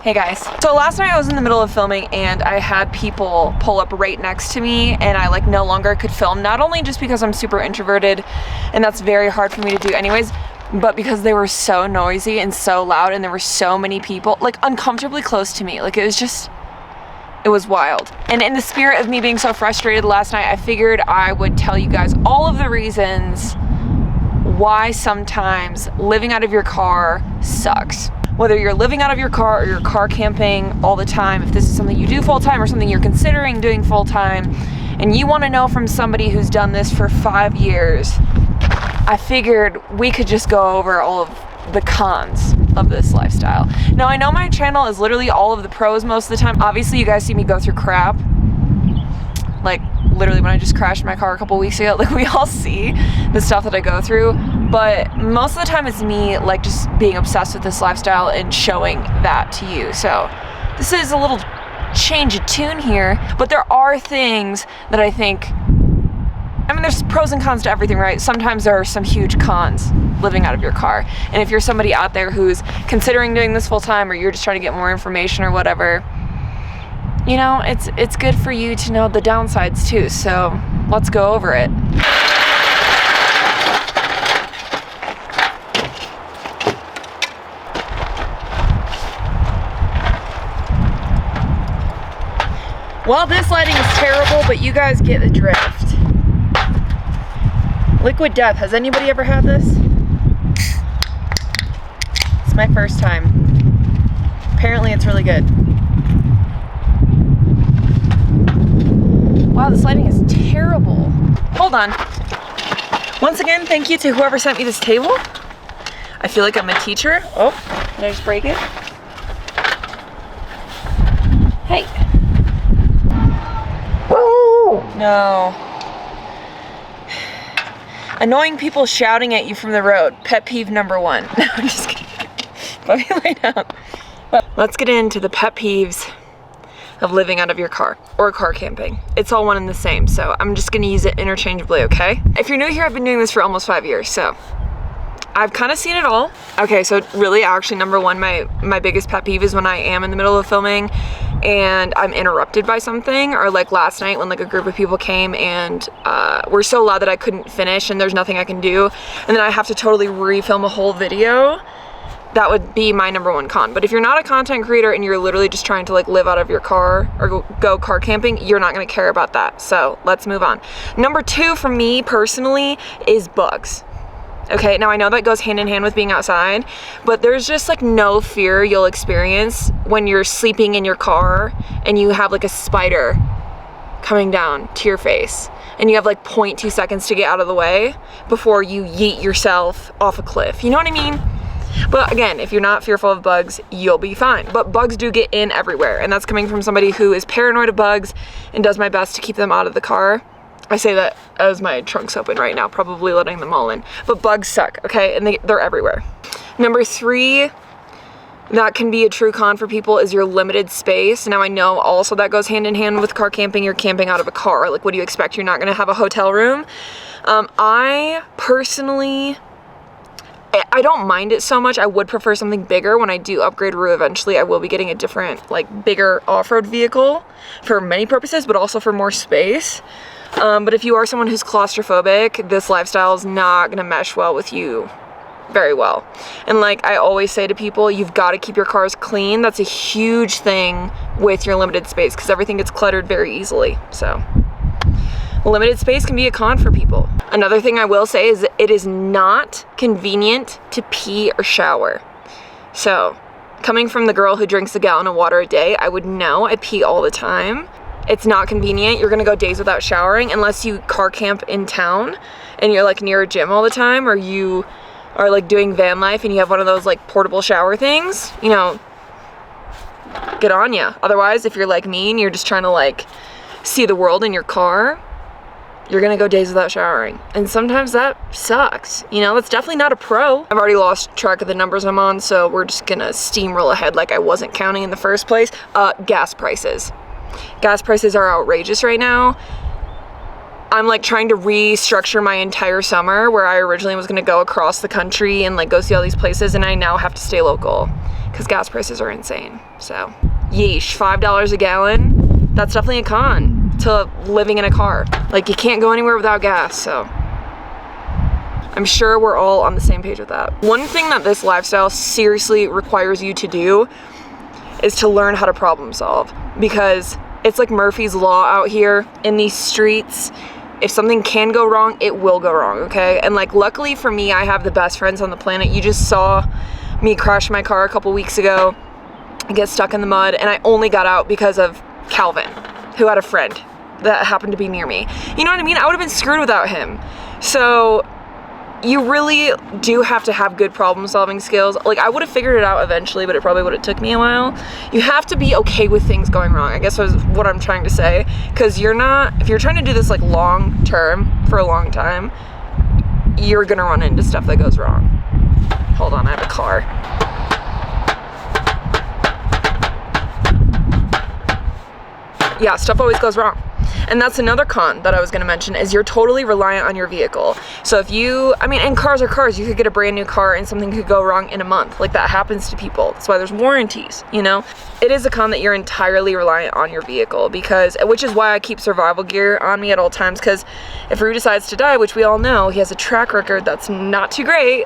Hey guys. So last night I was in the middle of filming and I had people pull up right next to me and I like no longer could film, not only just because I'm super introverted and that's very hard for me to do anyways, but because they were so noisy and so loud and there were so many people like uncomfortably close to me. Like it was wild. And in the spirit of me being so frustrated last night, I figured I would tell you guys all of the reasons why sometimes living out of your car sucks. Whether you're living out of your car or you're car camping all the time, if this is something you do full-time or something you're considering doing full-time, and you want to know from somebody who's done this for 5 years, I figured we could just go over all of the cons of this lifestyle. Now, I know my channel is literally all of the pros most of the time. Obviously, you guys see me go through crap. Like, literally when I just crashed my car a couple weeks ago, like we all see the stuff that I go through. But most of the time it's me like just being obsessed with this lifestyle and showing that to you. So this is a little change of tune here, but there are things that I think, I mean, there's pros and cons to everything, right? Sometimes there are some huge cons living out of your car. And if you're somebody out there who's considering doing this full time, or you're just trying to get more information or whatever, you know, it's good for you to know the downsides too. So let's go over it. Well, this lighting is terrible, but you guys get the drift. Liquid death. Has anybody ever had this? It's my first time. Apparently it's really good. Wow, this lighting is terrible. Hold on. Once again, thank you to whoever sent me this table. I feel like I'm a teacher. Oh, did I just break it? Hey. No. Annoying people shouting at you from the road. Pet peeve number 1. No, I'm just kidding. Let me lay down. Let's get into the pet peeves of living out of your car or car camping. It's all one and the same, so I'm just gonna use it interchangeably, okay? If you're new here, I've been doing this for almost 5 years, so I've kind of seen it all. Okay, so really actually number 1, my biggest pet peeve is when I am in the middle of filming and I'm interrupted by something, or like last night when like a group of people came and were so loud that I couldn't finish and there's nothing I can do, and then I have to totally refilm a whole video. That would be my number 1 con. But if you're not a content creator and you're literally just trying to like live out of your car or go car camping, you're not gonna care about that. So let's move on. Number 2 for me personally is bugs. Okay, now I know that goes hand in hand with being outside, but there's just like no fear you'll experience when you're sleeping in your car and you have like a spider coming down to your face and you have like 0.2 seconds to get out of the way before you yeet yourself off a cliff. You know what I mean? But again, if you're not fearful of bugs, you'll be fine. But bugs do get in everywhere, and that's coming from somebody who is paranoid of bugs and does my best to keep them out of the car. I say that as my trunk's open right now, probably letting them all in. But bugs suck, okay? And they're everywhere. Number 3, that can be a true con for people, is your limited space. Now I know also that goes hand in hand with car camping. You're camping out of a car. Like, what do you expect? You're not gonna have a hotel room. I personally, I don't mind it so much. I would prefer something bigger. When I do upgrade Rue eventually, I will be getting a different, like, bigger off-road vehicle for many purposes, but also for more space. But if you are someone who's claustrophobic, this lifestyle is not gonna mesh well with you very well. And like I always say to people, you've got to keep your cars clean. That's a huge thing with your limited space because everything gets cluttered very easily. So limited space can be a con for people. Another thing I will say is it is not convenient to pee or shower. So coming from the girl who drinks a gallon of water a day, I would know. I pee all the time. It's not convenient. You're gonna go days without showering unless you car camp in town and you're like near a gym all the time, or you are like doing van life and you have one of those like portable shower things, you know, good on ya. Otherwise, if you're like me and you're just trying to like see the world in your car, you're gonna go days without showering. And sometimes that sucks. You know, that's definitely not a pro. I've already lost track of the numbers I'm on, so we're just gonna steamroll ahead like I wasn't counting in the first place. Gas prices. Gas prices are outrageous right now. I'm like trying to restructure my entire summer where I originally was gonna go across the country and like go see all these places, and I now have to stay local because gas prices are insane. So, yeesh, $5 a gallon. That's definitely a con to living in a car. Like, you can't go anywhere without gas, so I'm sure we're all on the same page with that. One thing that this lifestyle seriously requires you to do is to learn how to problem solve, because it's like Murphy's Law out here in these streets. If something can go wrong, it will go wrong, okay? And like, luckily for me, I have the best friends on the planet. You just saw me crash my car a couple weeks ago, get stuck in the mud, and I only got out because of Calvin, who had a friend that happened to be near me. You know what I mean? I would have been screwed without him. So you really do have to have good problem solving skills. Like, I would have figured it out eventually, but it probably would have took me a while. You have to be okay with things going wrong, I guess is what I'm trying to say. Because if you're trying to do this like long term for a long time, you're gonna run into stuff that goes wrong. Hold on, I have a car. Yeah, stuff always goes wrong. And that's another con that I was gonna mention, is you're totally reliant on your vehicle. So and cars are cars. You could get a brand new car and something could go wrong in a month. Like, that happens to people. That's why there's warranties, you know? It is a con that you're entirely reliant on your vehicle, which is why I keep survival gear on me at all times, because if Rue decides to die, which we all know, he has a track record that's not too great,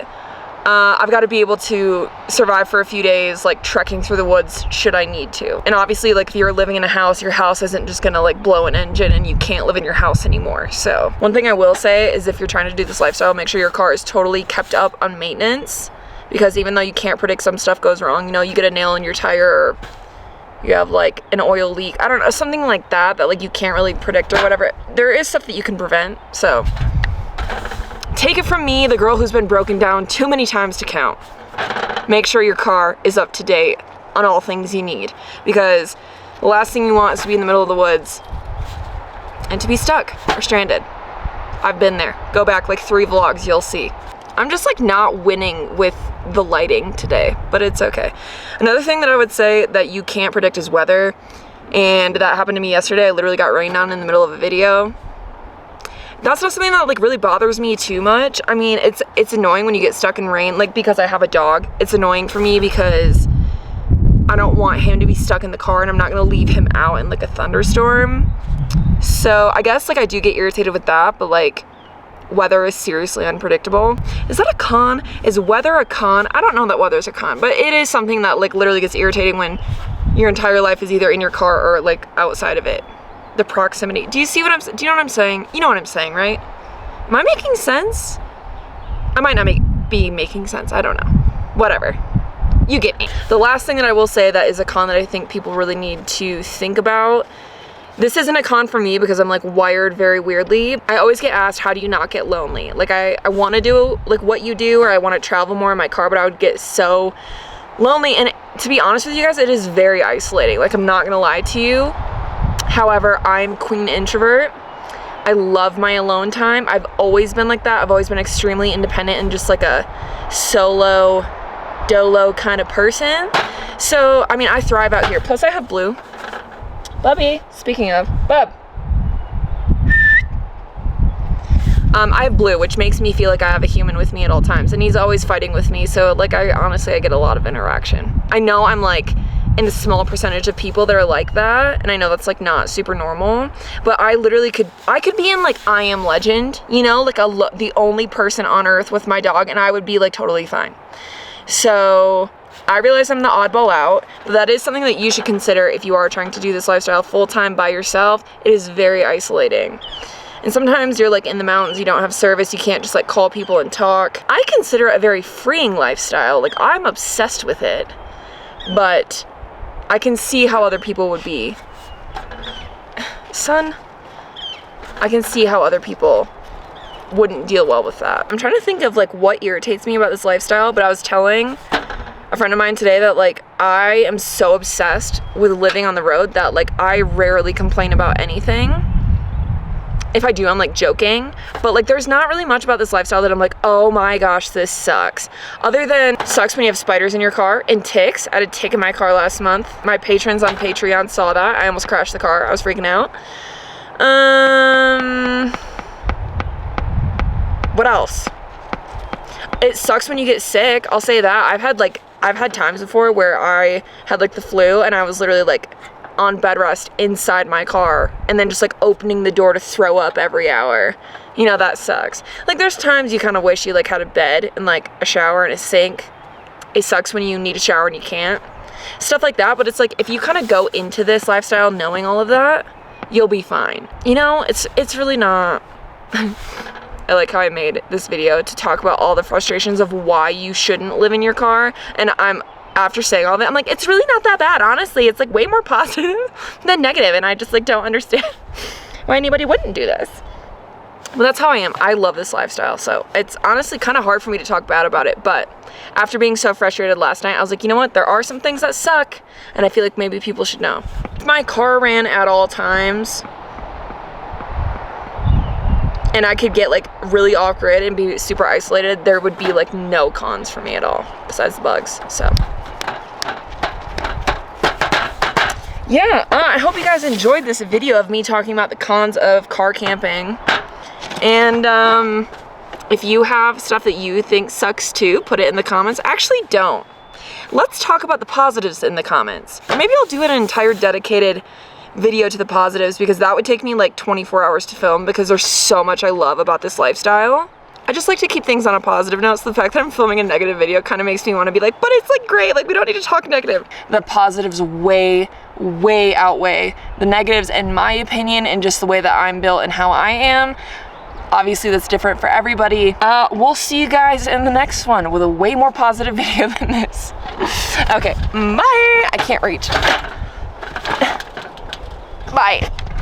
I've got to be able to survive for a few days, like trekking through the woods should I need to. And obviously, like, if you're living in a house, your house isn't just gonna like blow an engine and you can't live in your house anymore. So one thing I will say is, if you're trying to do this lifestyle, make sure your car is totally kept up on maintenance, because even though you can't predict some stuff goes wrong, you know, you get a nail in your tire, or you have like an oil leak, I don't know, something like that like you can't really predict or whatever. There is stuff that you can prevent. So take it from me, the girl who's been broken down too many times to count. Make sure your car is up to date on all things you need, because the last thing you want is to be in the middle of the woods and to be stuck or stranded. I've been there. Go back like 3 vlogs, you'll see. I'm just like not winning with the lighting today, but it's okay. Another thing that I would say that you can't predict is weather, and that happened to me yesterday. I literally got rained on in the middle of a video. That's not something that like really bothers me too much. I mean, it's annoying when you get stuck in rain, like, because I have a dog. It's annoying for me because I don't want him to be stuck in the car, and I'm not gonna leave him out in like a thunderstorm. So I guess like I do get irritated with that, but like, weather is seriously unpredictable. Is that a con? Is weather a con? I don't know that weather's a con, but it is something that like literally gets irritating when your entire life is either in your car or like outside of it. The proximity. Do you know what I'm saying? You know what I'm saying, right? Am I making sense? I might not be making sense. I don't know. Whatever. You get me. The last thing that I will say that is a con that I think people really need to think about. This isn't a con for me because I'm like wired very weirdly. I always get asked, how do you not get lonely? Like, I want to do like what you do, or I want to travel more in my car, but I would get so lonely. And to be honest with you guys, it is very isolating. Like, I'm not gonna lie to you. However, I'm queen introvert. I love my alone time. I've always been like that. I've always been extremely independent and just like a solo, dolo kind of person. So, I mean, I thrive out here. Plus, I have Blue. Bubby, speaking of, Bub. I have Blue, which makes me feel like I have a human with me at all times. And he's always fighting with me. So, like, honestly, I get a lot of interaction. I know I'm like in a small percentage of people that are like that, and I know that's like not super normal, but I literally could be in like I Am Legend, you know, like the only person on earth with my dog, and I would be like totally fine. So I realize I'm the oddball out, but that is something that you should consider if you are trying to do this lifestyle full-time by yourself. It is very isolating. And sometimes you're like in the mountains, you don't have service, you can't just like call people and talk. I consider it a very freeing lifestyle. Like, I'm obsessed with it, but I can see how other people would be. Son, I can see how other people wouldn't deal well with that. I'm trying to think of like what irritates me about this lifestyle, but I was telling a friend of mine today that like I am so obsessed with living on the road that like I rarely complain about anything. If I do, I'm like joking, but like there's not really much about this lifestyle that I'm like, oh my gosh, this sucks. Other than sucks when you have spiders in your car and ticks. I had a tick in my car last month. My patrons on Patreon saw that. I almost crashed the car. I was freaking out. What else? It sucks when you get sick. I'll say that. I've had like I've had times before where I had like the flu and I was literally like on bed rest inside my car and then just like opening the door to throw up every hour. You know, that sucks. Like there's times you kind of wish you like had a bed and like a shower and a sink. It sucks when you need a shower and you can't. Stuff like that, but it's like if you kind of go into this lifestyle knowing all of that, you'll be fine. You know, it's really not. I like how I made this video to talk about all the frustrations of why you shouldn't live in your car, and after saying all that, I'm like, it's really not that bad, honestly. It's like way more positive than negative, and I just like don't understand why anybody wouldn't do this. But that's how I am. I love this lifestyle, so it's honestly kind of hard for me to talk bad about it, but after being so frustrated last night, I was like, you know what, there are some things that suck, and I feel like maybe people should know. If my car ran at all times, and I could get like really off grid and be super isolated, there would be like no cons for me at all, besides the bugs, so. Yeah, I hope you guys enjoyed this video of me talking about the cons of car camping. And if you have stuff that you think sucks too, put it in the comments. Actually, don't. Let's talk about the positives in the comments. Or maybe I'll do an entire dedicated video to the positives, because that would take me like 24 hours to film, because there's so much I love about this lifestyle. I just like to keep things on a positive note, so the fact that I'm filming a negative video kind of makes me want to be like, but it's like great, like we don't need to talk negative. The positives way outweigh the negatives in my opinion, and just the way that I'm built and how I am. Obviously that's different for everybody. We'll see you guys in the next one with a way more positive video than this. Okay, bye. I can't reach. Bye.